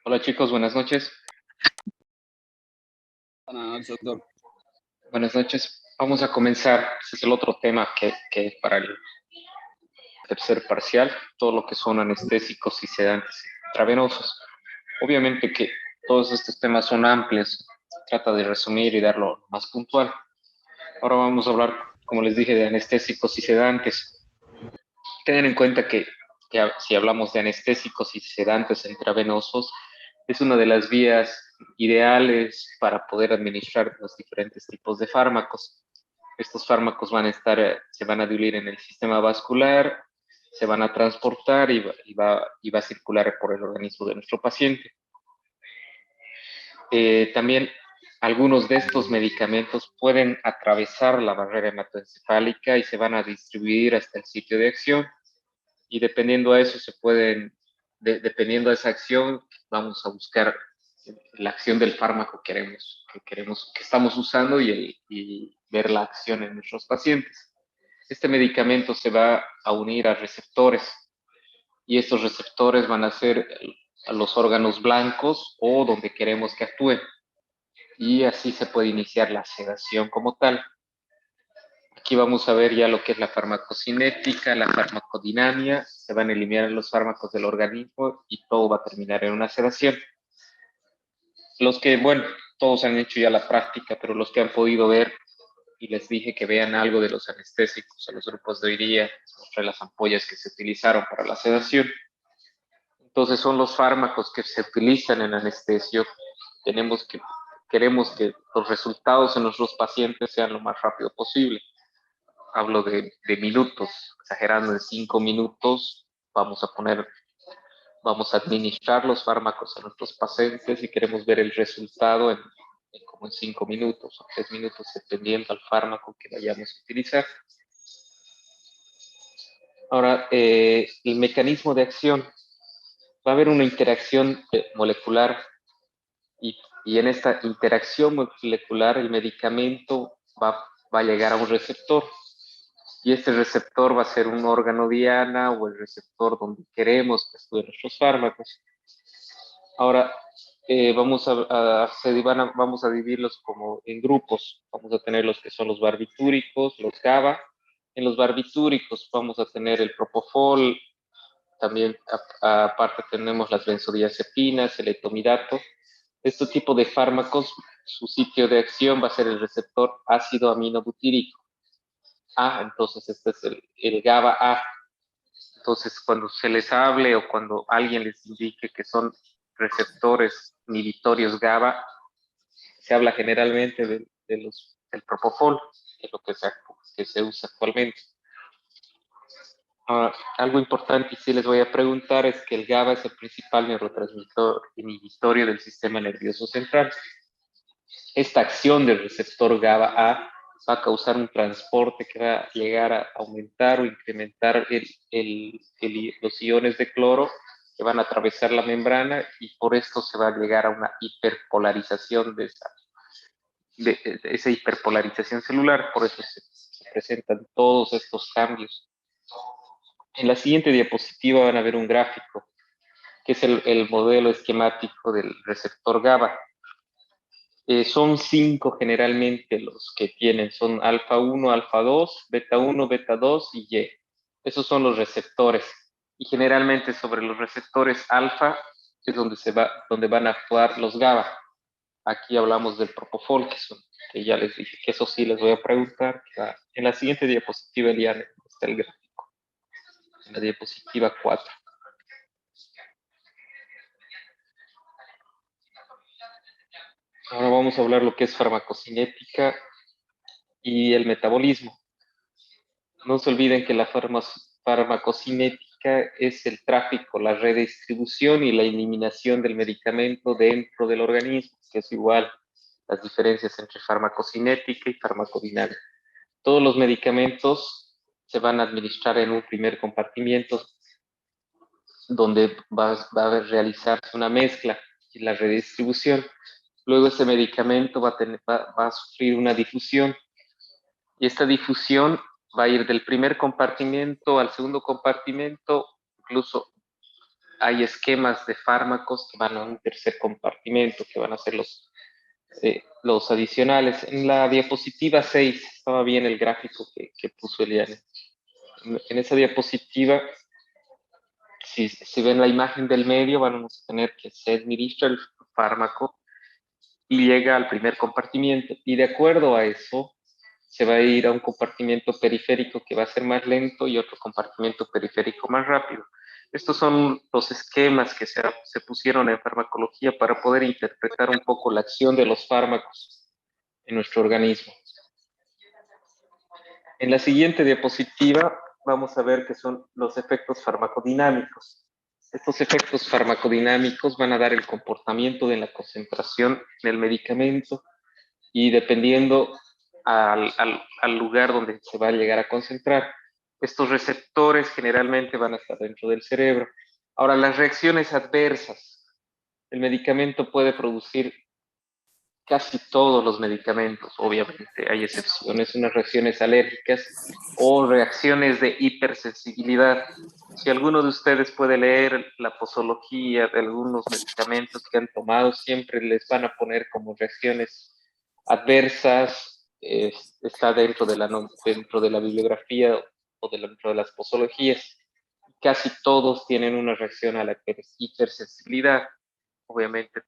Hola chicos, buenas noches. Buenas noches, doctor. Buenas noches. Vamos a comenzar. Ese es el otro tema que para el tercer parcial, todo lo que son anestésicos y sedantes intravenosos. Obviamente que todos estos temas son amplios. Trata de resumir y darlo más puntual. Ahora vamos a hablar, como les dije, de anestésicos y sedantes. Tengan en cuenta que si hablamos de anestésicos y sedantes intravenosos, es una de las vías ideales para poder administrar los diferentes tipos de fármacos. Estos fármacos se van a diluir en el sistema vascular, se van a transportar y va a circular por el organismo de nuestro paciente. También algunos de estos medicamentos pueden atravesar la barrera hematoencefálica y se van a distribuir hasta el sitio de acción. Y dependiendo a eso dependiendo de esa acción, vamos a buscar la acción del fármaco que estamos usando y ver la acción en nuestros pacientes. Este medicamento se va a unir a receptores y estos receptores van a ser a los órganos blancos o donde queremos que actúen. Y así se puede iniciar la sedación como tal. Aquí vamos a ver ya lo que es la farmacocinética, la farmacodinamia, se van a eliminar los fármacos del organismo y todo va a terminar en una sedación. Todos han hecho ya la práctica, pero los que han podido ver, y les dije que vean algo de los anestésicos a los grupos de hoy día, les mostré las ampollas que se utilizaron para la sedación. Entonces son los fármacos que se utilizan en anestesio. Queremos que los resultados en nuestros pacientes sean lo más rápido posible. Hablo de minutos, exagerando en 5 minutos, vamos a administrar los fármacos a nuestros pacientes y queremos ver el resultado como en 5 minutos o 3 minutos, dependiendo del fármaco que vayamos a utilizar. Ahora, el mecanismo de acción. Va a haber una interacción molecular y en esta interacción molecular el medicamento va a llegar a un receptor. Y este receptor va a ser un órgano diana o el receptor donde queremos que actúen nuestros fármacos. Ahora, vamos a dividirlos como en grupos. Vamos a tener los que son los barbitúricos, los GABA. En los barbitúricos vamos a tener el propofol, también aparte tenemos las benzodiazepinas, el etomidato. Este tipo de fármacos, su sitio de acción va a ser el receptor ácido aminobutírico. Entonces este es el GABA-A. Entonces, cuando se les hable o cuando alguien les indique que son receptores inhibitorios GABA, se habla generalmente del propofol, que es lo que se usa actualmente. Algo importante y sí les voy a preguntar es que el GABA es el principal neurotransmisor inhibitorio del sistema nervioso central. Esta acción del receptor GABA-A va a causar un transporte que va a llegar a aumentar o incrementar los iones de cloro que van a atravesar la membrana y por esto se va a llegar a una hiperpolarización de esa hiperpolarización celular, por eso se presentan todos estos cambios. En la siguiente diapositiva van a ver un gráfico, que es el modelo esquemático del receptor GABA. Son 5 generalmente los que tienen, son alfa 1, alfa 2, beta 1, beta 2 y Y. Esos son los receptores. Y generalmente sobre los receptores alfa es donde van a actuar los GABA. Aquí hablamos del propofol, que ya les dije que eso sí les voy a preguntar. En la siguiente diapositiva ya está el gráfico. En la diapositiva 4. Ahora vamos a hablar lo que es farmacocinética y el metabolismo. No se olviden que la farmacocinética es el tráfico, la redistribución y la eliminación del medicamento dentro del organismo, que es igual las diferencias entre farmacocinética y farmacodinámica. Todos los medicamentos se van a administrar en un primer compartimiento donde va a realizarse una mezcla y la redistribución. Luego ese medicamento va a sufrir una difusión y esta difusión va a ir del primer compartimento al segundo compartimento, incluso hay esquemas de fármacos que van a un tercer compartimento, que van a ser los adicionales. En la diapositiva 6 estaba bien el gráfico que puso Eliane. En esa diapositiva, si ven la imagen del medio, vamos a tener que se administra el fármaco y llega al primer compartimiento. Y de acuerdo a eso, se va a ir a un compartimiento periférico que va a ser más lento y otro compartimiento periférico más rápido. Estos son los esquemas que se pusieron en farmacología para poder interpretar un poco la acción de los fármacos en nuestro organismo. En la siguiente diapositiva vamos a ver qué son los efectos farmacodinámicos. Estos efectos farmacodinámicos van a dar el comportamiento de la concentración del medicamento y dependiendo al lugar donde se va a llegar a concentrar. Estos receptores generalmente van a estar dentro del cerebro. Ahora, las reacciones adversas. El medicamento puede producir casi todos los medicamentos, obviamente hay excepciones, unas reacciones alérgicas o reacciones de hipersensibilidad. Si alguno de ustedes puede leer la posología de algunos medicamentos que han tomado, siempre les van a poner como reacciones adversas, está dentro de la bibliografía o dentro de las posologías. Casi todos tienen una reacción a la hipersensibilidad. Obviamente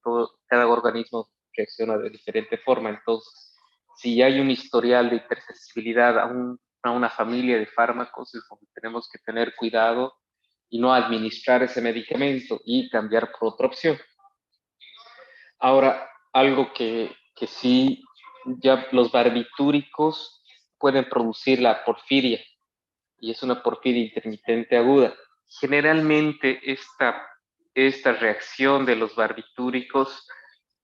cada organismo reacciona de diferente forma. Entonces, si hay un historial de hipersensibilidad a una familia de fármacos, es donde tenemos que tener cuidado y no administrar ese medicamento y cambiar por otra opción. Ahora, algo que sí, ya los barbitúricos pueden producir la porfiria y es una porfiria intermitente aguda. Generalmente esta reacción de los barbitúricos,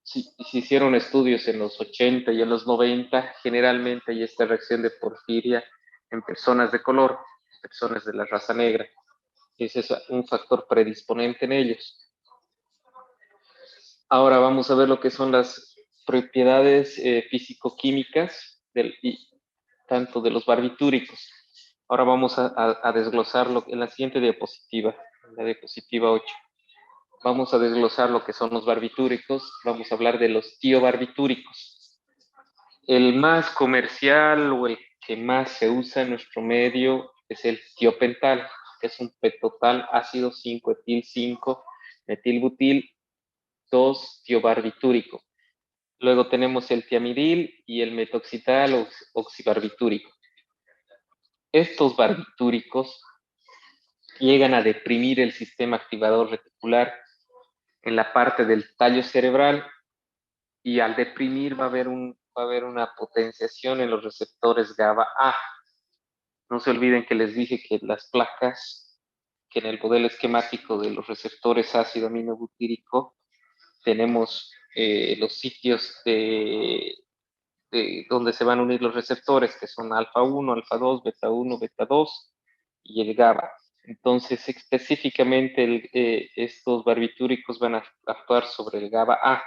si hicieron estudios en los 80 y en los 90, generalmente hay esta reacción de porfiria en personas de color, personas de la raza negra. Ese es un factor predisponente en ellos. Ahora vamos a ver lo que son las propiedades físico-químicas tanto de los barbitúricos. Ahora vamos a desglosarlo en la siguiente diapositiva, en la diapositiva 8. Vamos a desglosar lo que son los barbitúricos, vamos a hablar de los tiobarbitúricos. El más comercial o el que más se usa en nuestro medio es el tiopental, que es un petotal ácido 5-etil-5-metilbutil 2-tiobarbitúrico. Luego tenemos el tiamidil y el metoxital oxibarbitúrico. Estos barbitúricos llegan a deprimir el sistema activador reticular en la parte del tallo cerebral y al deprimir va a haber una potenciación en los receptores GABA-A. No se olviden que les dije que las placas, que en el modelo esquemático de los receptores ácido aminobutírico tenemos los sitios de donde se van a unir los receptores, que son alfa 1, alfa 2, beta 1, beta 2 y el GABA. Entonces, específicamente estos barbitúricos van a actuar sobre el GABA-A.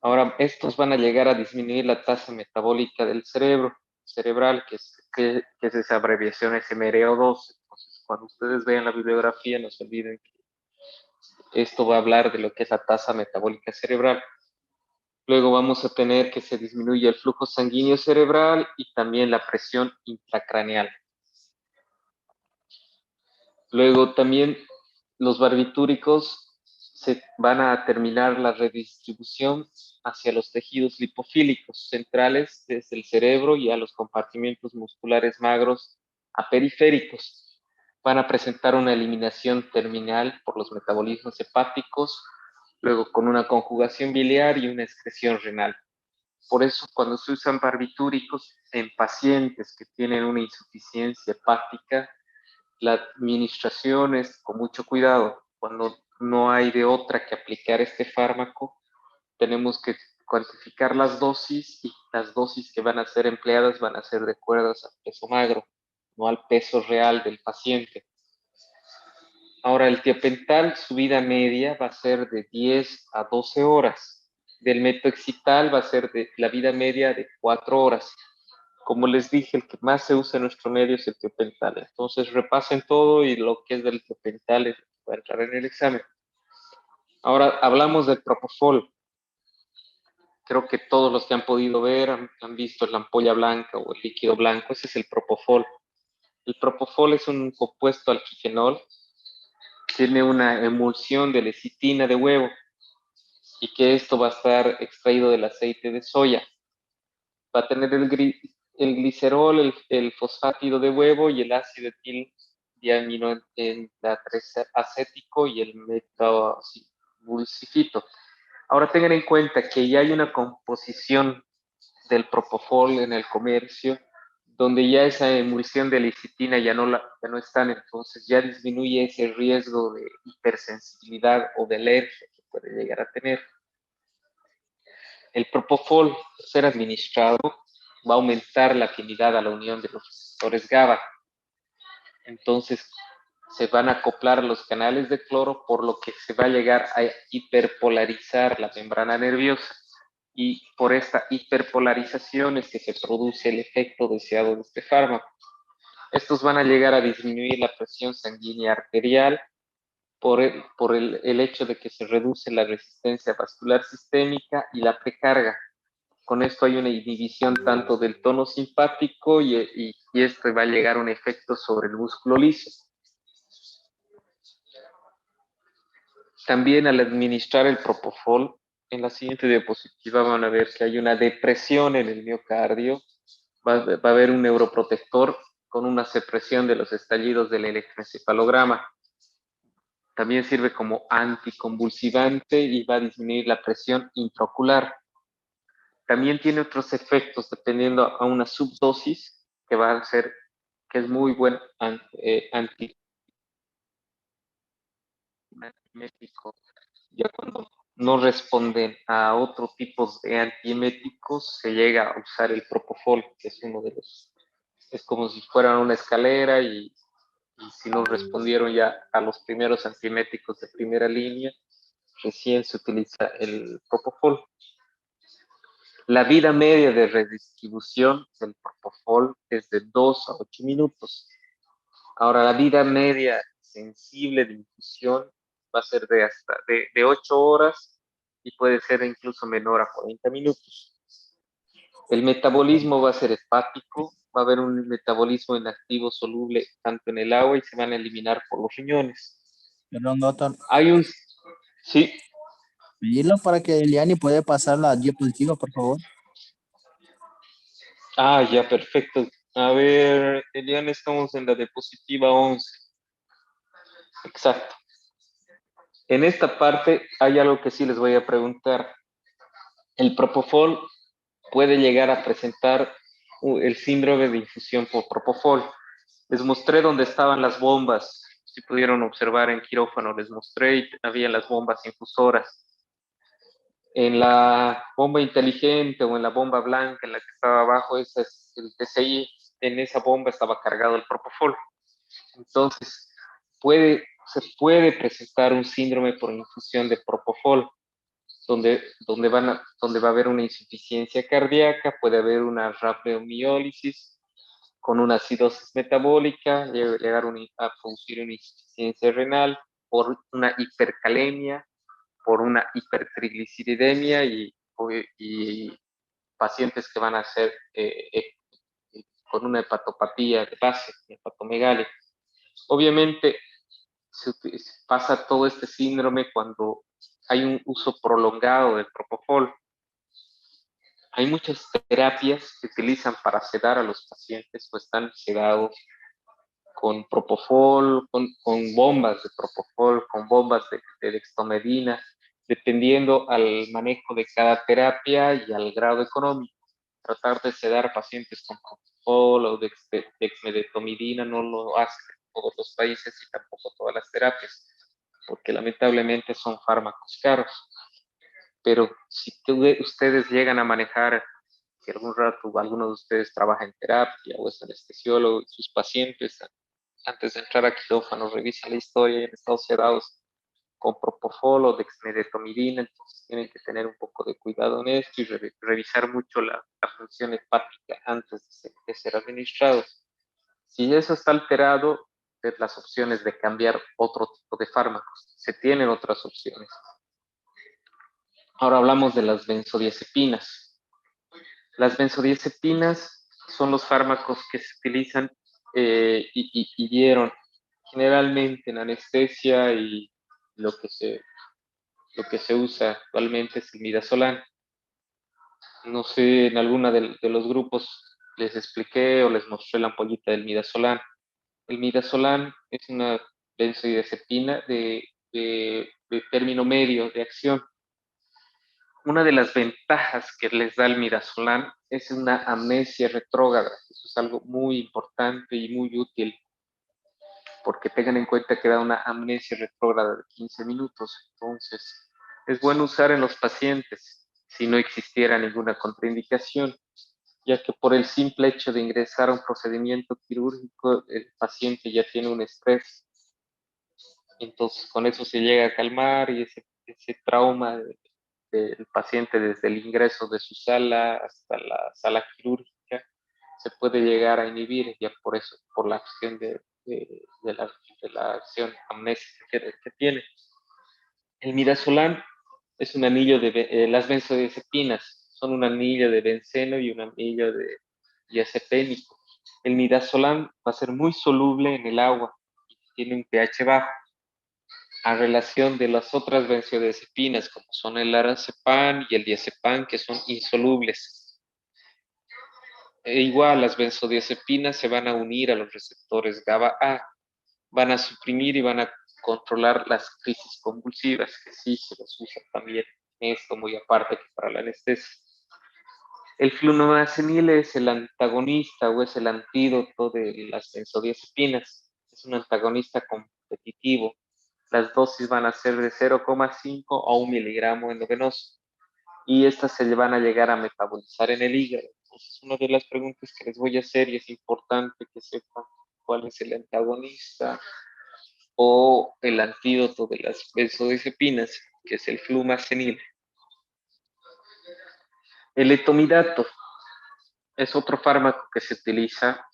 Ahora, estos van a llegar a disminuir la tasa metabólica del cerebral, que es esa abreviación SMRO2. Entonces, cuando ustedes vean la bibliografía, no se olviden que esto va a hablar de lo que es la tasa metabólica cerebral. Luego vamos a tener que se disminuye el flujo sanguíneo cerebral y también la presión intracraneal. Luego también los barbitúricos se van a terminar la redistribución hacia los tejidos lipofílicos centrales desde el cerebro y a los compartimentos musculares magros a periféricos. Van a presentar una eliminación terminal por los metabolismos hepáticos, luego con una conjugación biliar y una excreción renal. Por eso, cuando se usan barbitúricos en pacientes que tienen una insuficiencia hepática, la administración es con mucho cuidado. Cuando no hay de otra que aplicar este fármaco, tenemos que cuantificar las dosis y las dosis que van a ser empleadas van a ser de acuerdo al peso magro, no al peso real del paciente. Ahora, el tiopental, su vida media va a ser de 10 a 12 horas. del metoexital va a ser de la vida media de 4 horas. Como les dije, el que más se usa en nuestro medio es el tiopental. Entonces repasen todo y lo que es del tiopental va a entrar en el examen. Ahora hablamos del propofol. Creo que todos los que han podido ver han visto la ampolla blanca o el líquido blanco. Ese es el propofol. El propofol es un compuesto alquifenol. Tiene una emulsión de lecitina de huevo y que esto va a estar extraído del aceite de soya. Va a tener el glicerol, el fosfátido de huevo y el ácido etil diamino en la 3-acético y el metabulsifito. Ahora tengan en cuenta que ya hay una composición del propofol en el comercio, donde ya esa emulsión de lecitina ya no están, entonces ya disminuye ese riesgo de hipersensibilidad o de alergia que puede llegar a tener. El propofol, ser administrado, va a aumentar la afinidad a la unión de los receptores GABA. Entonces, se van a acoplar los canales de cloro, por lo que se va a llegar a hiperpolarizar la membrana nerviosa. Y por esta hiperpolarización es que se produce el efecto deseado de este fármaco. Estos van a llegar a disminuir la presión sanguínea arterial por el hecho de que se reduce la resistencia vascular sistémica y la precarga. Con esto hay una inhibición tanto del tono simpático y esto va a llegar a un efecto sobre el músculo liso. También al administrar el propofol, en la siguiente diapositiva van a ver que hay una depresión en el miocardio, va a haber un neuroprotector con una supresión de los estallidos del electroencefalograma. También sirve como anticonvulsivante y va a disminuir la presión intraocular. También tiene otros efectos dependiendo a una subdosis que va a ser, que es muy buen antiemético. Ya cuando no responden a otros tipos de antieméticos, se llega a usar el propofol, que es uno de los, es como si fueran una escalera y si no respondieron ya a los primeros antieméticos de primera línea, recién se utiliza el propofol. La vida media de redistribución del propofol es de 2 a 8 minutos. Ahora, la vida media sensible de infusión va a ser de hasta de 8 horas y puede ser incluso menor a 40 minutos. El metabolismo va a ser hepático, va a haber un metabolismo inactivo soluble tanto en el agua y se van a eliminar por los riñones. Perdón, doctor. Hay un, sí, Pedirlo para que Eliani puede pasar la diapositiva, por favor. ya, perfecto. A ver, Eliana, estamos en la diapositiva 11. Exacto. En esta parte hay algo que sí les voy a preguntar. El propofol puede llegar a presentar el síndrome de infusión por propofol. Les mostré dónde estaban las bombas. Si pudieron observar en quirófano, les mostré y había las bombas infusoras. En la bomba inteligente o en la bomba blanca en la que estaba abajo, ese es el TCI, en esa bomba estaba cargado el propofol. Entonces, se puede presentar un síndrome por infusión de propofol, donde va a haber una insuficiencia cardíaca, puede haber una rhabdomiólisis con una acidosis metabólica, llegar a producir una insuficiencia renal por una hipercalemia, por una hipertrigliceridemia y pacientes que van a ser con una hepatopatía de base, hepatomegalia. Obviamente se pasa todo este síndrome cuando hay un uso prolongado del propofol. Hay muchas terapias que utilizan para sedar a los pacientes o están sedados con propofol, con bombas de propofol, con bombas de dextomedina, dependiendo al manejo de cada terapia y al grado económico. Tratar de sedar pacientes con propofol o dexmedetomidina no lo hacen todos los países y tampoco todas las terapias, porque lamentablemente son fármacos caros. Pero si ustedes llegan a manejar, que algún rato alguno de ustedes trabaja en terapia o es anestesiólogo y sus pacientes, antes de entrar a quirófano, revisan la historia y han estado sedados con propofol o dexmedetomidina, entonces tienen que tener un poco de cuidado en esto y revisar mucho la función hepática antes de ser administrados. Si eso está alterado, las opciones de cambiar otro tipo de fármacos. Se tienen otras opciones. Ahora hablamos de las benzodiazepinas. Las benzodiazepinas son los fármacos que se utilizan y dieron generalmente en anestesia, y lo que se usa actualmente es el midazolam. No sé, en alguna de los grupos les expliqué o les mostré la ampollita del midazolam. El midazolam es una benzodiazepina de término medio de acción. Una de las ventajas que les da el midazolam es una amnesia retrógrada. Eso es algo muy importante y muy útil, porque tengan en cuenta que da una amnesia retrógrada de 15 minutos. Entonces, es bueno usar en los pacientes si no existiera ninguna contraindicación, ya que por el simple hecho de ingresar a un procedimiento quirúrgico, el paciente ya tiene un estrés. Entonces, con eso se llega a calmar, y ese trauma del paciente desde el ingreso de su sala hasta la sala quirúrgica se puede llegar a inhibir, ya por eso, por la acción de la acción amnésica que tiene. El midazolam es un anillo las benzodiazepinas son un anillo de benceno y un anillo de diazepénico. El midazolam va a ser muy soluble en el agua y tiene un pH bajo, a relación de las otras benzodiazepinas, como son el arazepam y el diazepam, que son insolubles. Igual, las benzodiazepinas se van a unir a los receptores GABA-A, van a suprimir y van a controlar las crisis convulsivas, que sí se los usa también esto, muy aparte que para la anestesia. El fluoxetine es el antagonista o es el antídoto de las benzodiazepinas. Es un antagonista competitivo. Las dosis van a ser de 0,5 a 1 miligramo endovenoso, y estas se van a llegar a metabolizar en el hígado. Entonces, una de las preguntas que les voy a hacer, y es importante que sepan cuál es el antagonista o el antídoto de las benzodiazepinas, que es el flumazenil. El etomidato es otro fármaco que se utiliza.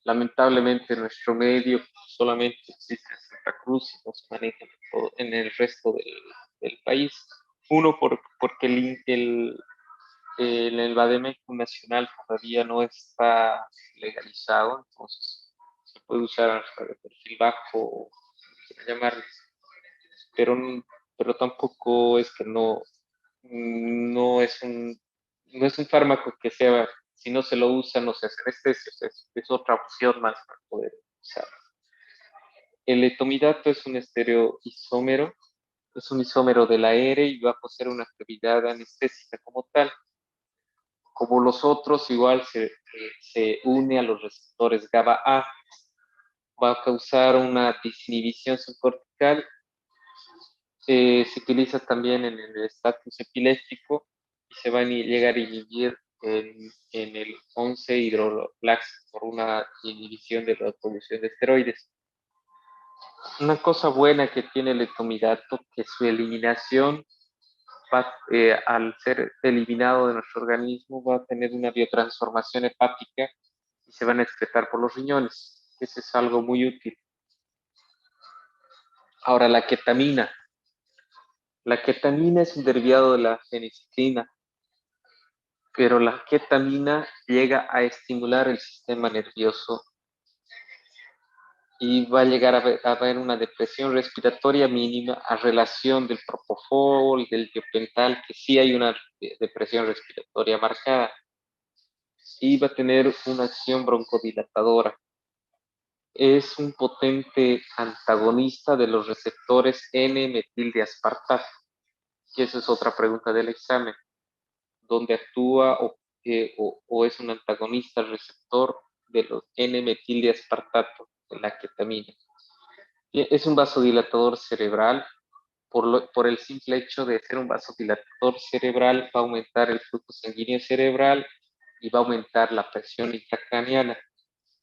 Lamentablemente en nuestro medio solamente existe en Santa Cruz y no se maneja en el resto del país. Uno, porque el Bademecum nacional todavía no está legalizado, entonces se puede usar de perfil bajo, llamarles, pero, pero tampoco es que no es un fármaco que sea, si no se lo usa, no se hace anestesia, es otra opción más para poder usar. El etomidato es un estereoisómero, es un isómero de la ERE y va a poseer una actividad anestésica como tal. Como los otros, igual se une a los receptores GABA-A, va a causar una disinhibición subcortical. Se utiliza también en el estatus epiléptico y se va a llegar a inhibir en el 11-hidrolax por una inhibición de la producción de esteroides. Una cosa buena que tiene el etomidato, que su eliminación al ser eliminado de nuestro organismo, va a tener una biotransformación hepática y se van a excretar por los riñones. Eso es algo muy útil. Ahora, la ketamina. La ketamina es un derivado de la feniciclina, pero la ketamina llega a estimular el sistema nervioso y va a llegar a haber una depresión respiratoria mínima a relación del propofol, del tiopental, que sí hay una depresión respiratoria marcada, y va a tener una acción broncodilatadora. Es un potente antagonista de los receptores N-metildeaspartato, y esa es otra pregunta del examen, ¿dónde actúa o es un antagonista receptor de los N-metildeaspartato, de la ketamina? Es un vasodilatador cerebral. Por el simple hecho de ser un vasodilatador cerebral, va a aumentar el flujo sanguíneo cerebral y va a aumentar la presión intracraneana,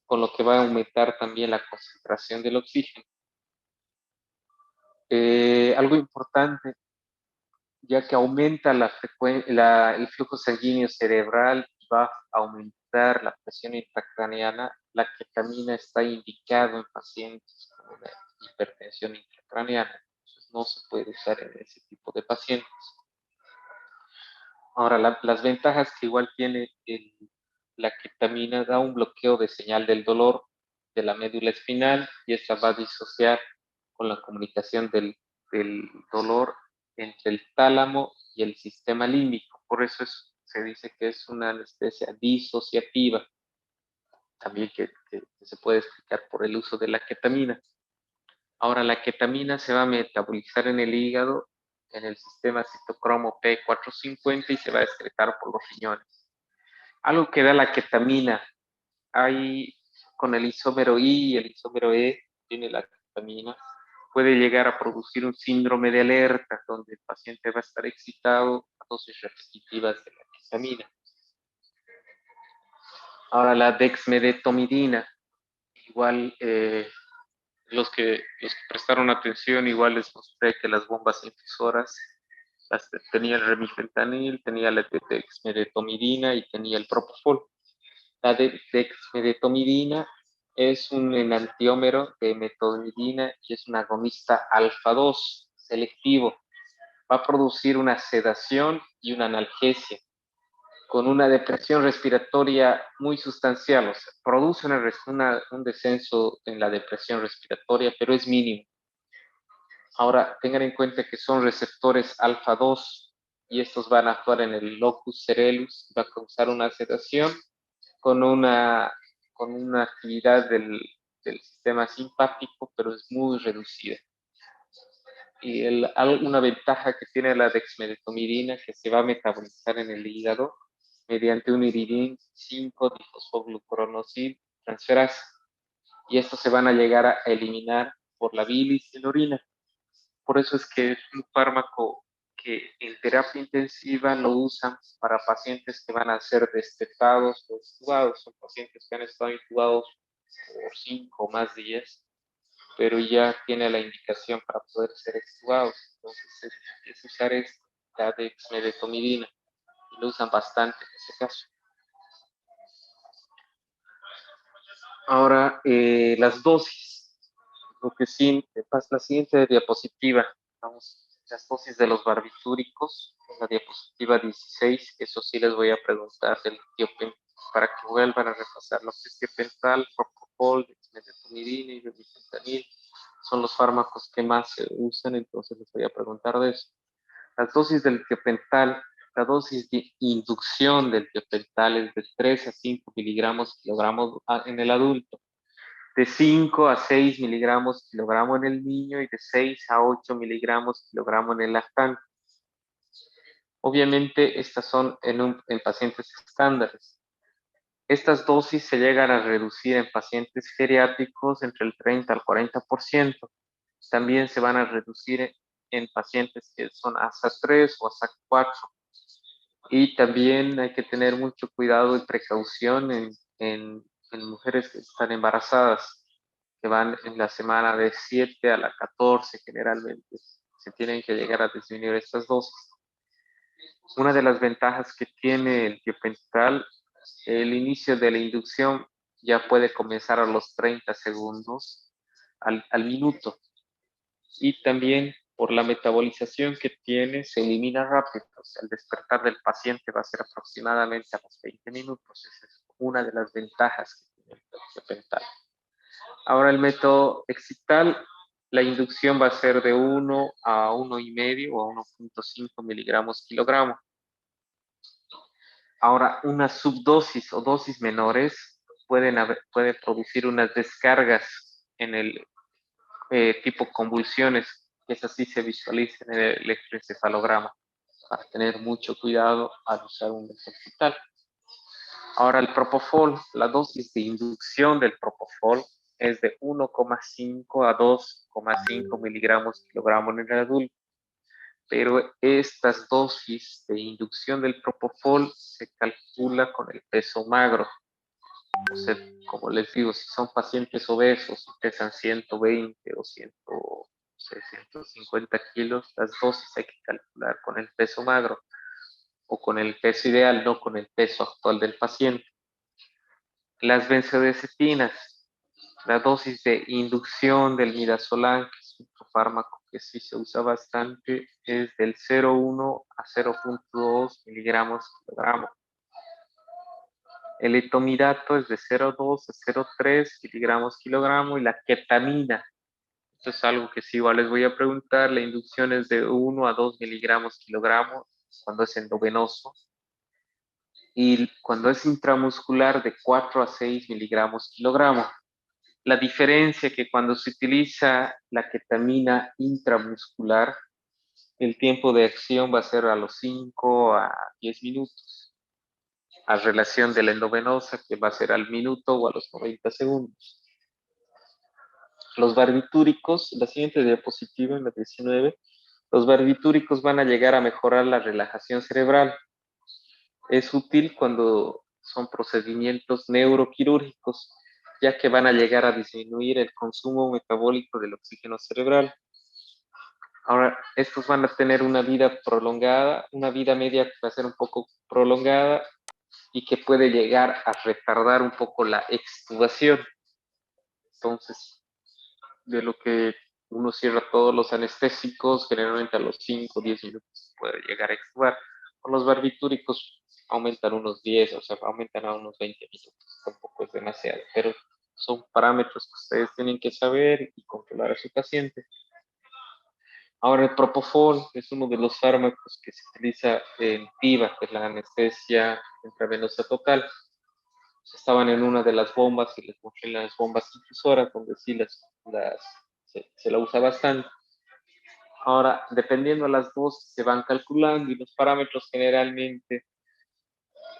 con lo que va a aumentar también la concentración del oxígeno. Algo importante, ya que aumenta el flujo sanguíneo cerebral y va a aumentar la presión intracraneana, la ketamina está indicado en pacientes con una hipertensión intracraneana. Entonces no se puede usar en ese tipo de pacientes. Ahora, las ventajas que igual tiene la ketamina, da un bloqueo de señal del dolor de la médula espinal y esta va a disociar con la comunicación del dolor entre el tálamo y el sistema límbico. Por eso se dice que es una anestesia disociativa, también que se puede explicar por el uso de la ketamina. Ahora, la ketamina se va a metabolizar en el hígado, en el sistema citocromo P450 y se va a excretar por los riñones. Algo que da la ketamina, hay con el isómero I y el isómero E, tiene la ketamina, puede llegar a producir un síndrome de alerta, donde el paciente va a estar excitado a dosis repetitivas de la ketamina. Ahora, la dexmedetomidina, igual los que prestaron atención, igual les mostré que las bombas infusoras tenía el remifentanil, tenía la dexmedetomidina y tenía el propofol. La dexmedetomidina es un enantiómero de metomidina y es un agonista alfa 2 selectivo. Va a producir una sedación y una analgesia con una depresión respiratoria muy sustancial. O sea, produce un descenso en la depresión respiratoria, pero es mínimo. Ahora, tengan en cuenta que son receptores alfa 2 y estos van a actuar en el locus ceruleus, va a causar una sedación con una actividad del sistema simpático, pero es muy reducida. Y una ventaja que tiene la dexmedetomidina, que se va a metabolizar en el hígado mediante un iridin 5-difosfoglucoronosil transferasa. Y estos se van a llegar a eliminar por la bilis y la orina. Por eso es que es un fármaco que en terapia intensiva lo usan para pacientes que van a ser destetados o extubados. Son pacientes que han estado intubados por 5 o más días, pero ya tiene la indicación para poder ser extubados. Entonces es usar la dexmedetomidina y lo usan bastante en ese caso. Ahora, las dosis. Lo que sí, la siguiente diapositiva, vamos, las dosis de los barbitúricos, en la diapositiva 16, eso sí les voy a preguntar del para que vuelvan a repasar lo que es tiopental, propofol, dexmedetomidina y remifentanil, son los fármacos que más se usan, entonces les voy a preguntar de eso. Las dosis del tiopental, la dosis de inducción del tiopental es de 3 a 5 miligramos kilogramos en el adulto, de 5 a 6 miligramos kilogramo en el niño y de 6 a 8 miligramos kilogramo en el lactante. Obviamente, estas son en pacientes estándares. Estas dosis se llegan a reducir en pacientes geriátricos entre el 30 al 40%. También se van a reducir en pacientes que son ASA 3 o ASA 4. Y también hay que tener mucho cuidado y precaución en mujeres que están embarazadas, que van en la semana de 7 a la 14 generalmente. Se tienen que llegar a disminuir estas dosis. Una de las ventajas que tiene el tiopental, el inicio de la inducción ya puede comenzar a los 30 segundos al minuto. Y también por la metabolización que tiene, se elimina rápido. O sea, el despertar del paciente va a ser aproximadamente a los 20 minutos. Esa es una de las ventajas que tiene el tiopental. Ahora el método excital, la inducción va a ser de 1 a 1,5 o a 1,5 miligramos kilogramo. Ahora, una subdosis o dosis menores puede producir unas descargas en el tipo convulsiones, que esas sí se visualizan en el electroencefalograma, para tener mucho cuidado al usar un excital. Ahora el propofol, la dosis de inducción del propofol es de 1,5 a 2,5 miligramos kilogramo en el adulto, pero estas dosis de inducción del propofol se calcula con el peso magro. O sea, como les digo, si son pacientes obesos, pesan 120 o 650 kilos, las dosis hay que calcular con el peso magro o con el peso ideal, no con el peso actual del paciente. Las benzodiazepinas, la dosis de inducción del midazolam, que es otro fármaco que sí se usa bastante, es del 0,1 a 0,2 miligramos kilogramo. El etomidato es de 0,2 a 0,3 miligramos kilogramo y la ketamina, esto es algo que sí igual les voy a preguntar, la inducción es de 1 a 2 miligramos kilogramo cuando es endovenoso y cuando es intramuscular de 4 a 6 miligramos kilogramo. La diferencia que cuando se utiliza la ketamina intramuscular, el tiempo de acción va a ser a los 5 a 10 minutos, a relación de la endovenosa que va a ser al minuto o a los 90 segundos. Los barbitúricos, la siguiente diapositiva, en la 19, los barbitúricos van a llegar a mejorar la relajación cerebral. Es útil cuando son procedimientos neuroquirúrgicos, ya que van a llegar a disminuir el consumo metabólico del oxígeno cerebral. Ahora, estos van a tener una vida prolongada, una vida media que va a ser un poco prolongada y que puede llegar a retardar un poco la extubación. Entonces, de lo que uno cierra todos los anestésicos, generalmente a los 5 o 10 minutos puede llegar a extubar. Con los barbitúricos aumentan unos 10, o sea, aumentan a unos 20 minutos, tampoco es demasiado, pero son parámetros que ustedes tienen que saber y controlar a su paciente. Ahora, el propofol es uno de los fármacos que se utiliza en PIVA, que es la anestesia intravenosa total. Estaban en una de las bombas y les mostré las bombas infusoras, donde sí se la usa bastante. Ahora, dependiendo de las dosis, se van calculando y los parámetros generalmente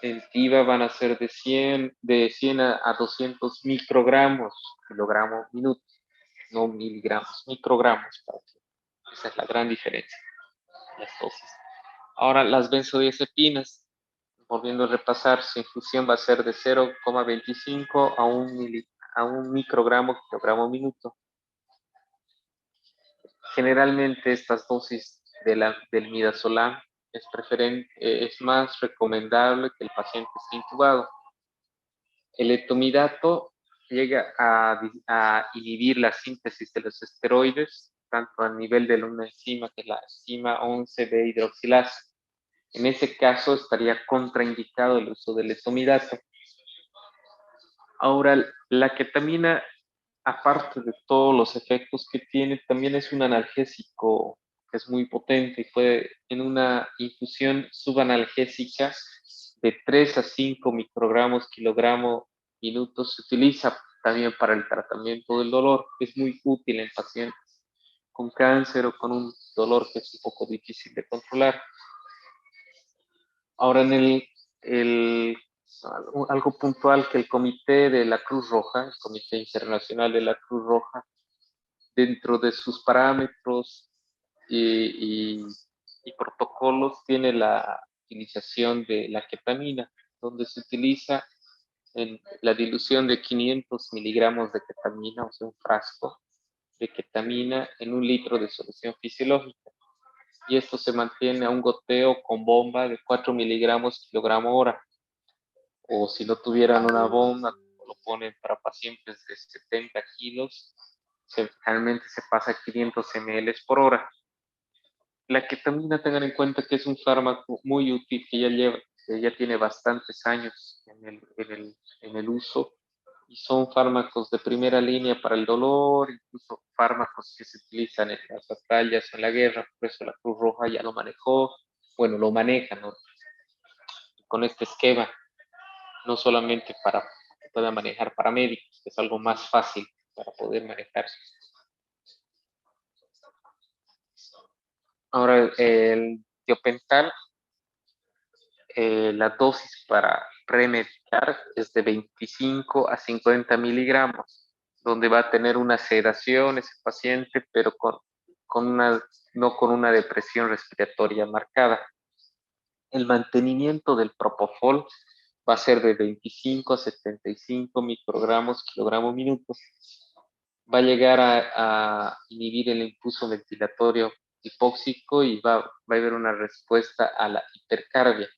en PIVA van a ser de 100 a 200 microgramos, kilogramo minuto, no miligramos, microgramos. Esa es la gran diferencia, las dosis. Ahora, las benzodiazepinas, volviendo a repasar, su infusión va a ser de 0,25 a 1 microgramo kilogramo minuto. Generalmente estas dosis del midazolam es más recomendable que el paciente esté intubado. El etomidato llega a inhibir la síntesis de los esteroides, tanto a nivel de una enzima que es la enzima 11B hidroxilasa. En ese caso estaría contraindicado el uso del etomidato. Ahora, la ketamina, aparte de todos los efectos que tiene, también es un analgésico que es muy potente y puede, en una infusión subanalgésica de 3 a 5 microgramos kilogramo minutos, se utiliza también para el tratamiento del dolor. Es muy útil en pacientes con cáncer o con un dolor que es un poco difícil de controlar. Ahora, algo puntual que el Comité de la Cruz Roja, el Comité Internacional de la Cruz Roja, dentro de sus parámetros y protocolos, tiene la utilización de la ketamina, donde se utiliza en la dilución de 500 miligramos de ketamina, o sea, un frasco de ketamina en 1 litro de solución fisiológica. Y esto se mantiene a un goteo con bomba de 4 miligramos kilogramo hora. O si no tuvieran una bomba, lo ponen para pacientes de 70 kilos, realmente se pasa 500 ml por hora. La ketamina, tengan en cuenta que es un fármaco muy útil que ya tiene bastantes años en el uso y son fármacos de primera línea para el dolor, incluso fármacos que se utilizan en las batallas, en la guerra, por eso la Cruz Roja ya lo manejó, bueno, lo maneja, ¿no? Con este esquema, no solamente para que pueda manejar paramédicos, que es algo más fácil para poder manejarse. Ahora, el tiopental, la dosis para premedicar es de 25 a 50 miligramos, donde va a tener una sedación ese paciente, pero no con una depresión respiratoria marcada. El mantenimiento del propofol va a ser de 25 a 75 microgramos kilogramo minuto. va a llegar a inhibir el impulso ventilatorio hipóxico y va a haber una respuesta a la hipercarbia.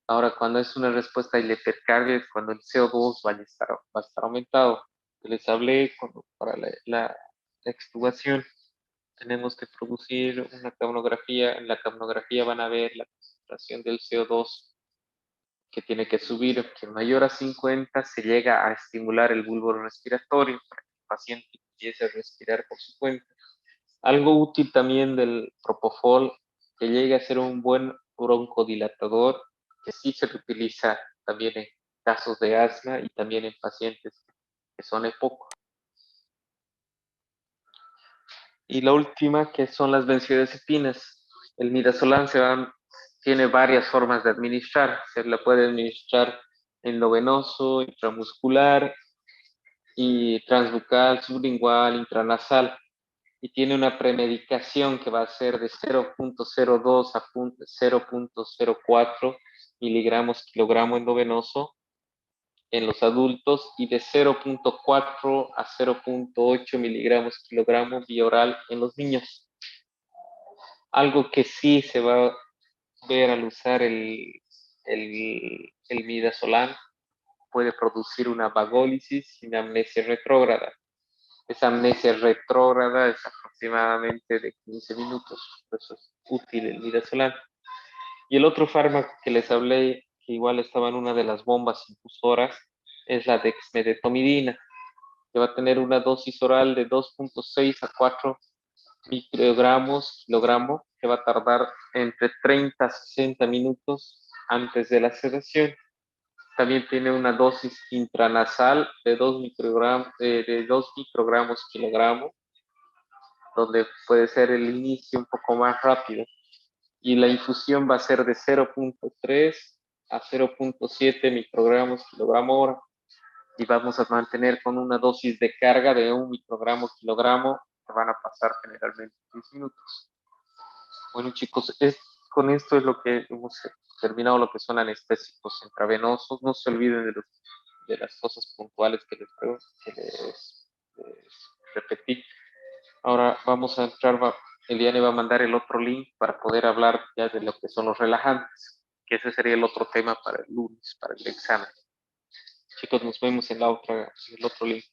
Ahora, cuando es una respuesta a la hipercarbia, es cuando el CO2 va a estar aumentado. Les hablé para la extubación. Tenemos que producir una capnografía. En la capnografía van a ver la concentración del CO2 que tiene que subir, que mayor a 50 se llega a estimular el bulbo respiratorio para que el paciente empiece a respirar por su cuenta. Algo útil también del propofol, que llegue a ser un buen broncodilatador, que sí se utiliza también en casos de asma y también en pacientes que son EPOC. Y la última, que son las benzodiazepinas. El midazolam tiene varias formas de administrar. Se la puede administrar endovenoso, intramuscular y transbucal, sublingual, intranasal. Y tiene una premedicación que va a ser de 0.02 a 0.04 miligramos kilogramo endovenoso en los adultos y de 0.4 a 0.8 miligramos kilogramo vía oral en los niños. Algo que sí se va a ver al usar el midazolam puede producir una vagólisis sin amnesia retrógrada. Esa amnesia retrógrada es aproximadamente de 15 minutos, por eso es útil el midazolam. Y el otro fármaco que les hablé, que igual estaba en una de las bombas infusoras, es la dexmedetomidina, que va a tener una dosis oral de 2.6 a 4 microgramos, kilogramo, que va a tardar entre 30 a 60 minutos antes de la sedación. También tiene una dosis intranasal de 2 microgramos kilogramo, donde puede ser el inicio un poco más rápido. Y la infusión va a ser de 0.3 a 0.7 microgramos kilogramo hora. Y vamos a mantener con una dosis de carga de 1 microgramo kilogramo, que van a pasar generalmente 15 minutos. Bueno, chicos, con esto es lo que hemos terminado, lo que son anestésicos intravenosos. No se olviden de las cosas puntuales que les repetí. Ahora vamos a entrar, Eliane va a mandar el otro link para poder hablar ya de lo que son los relajantes, que ese sería el otro tema para el lunes, para el examen. Chicos, nos vemos en el otro link.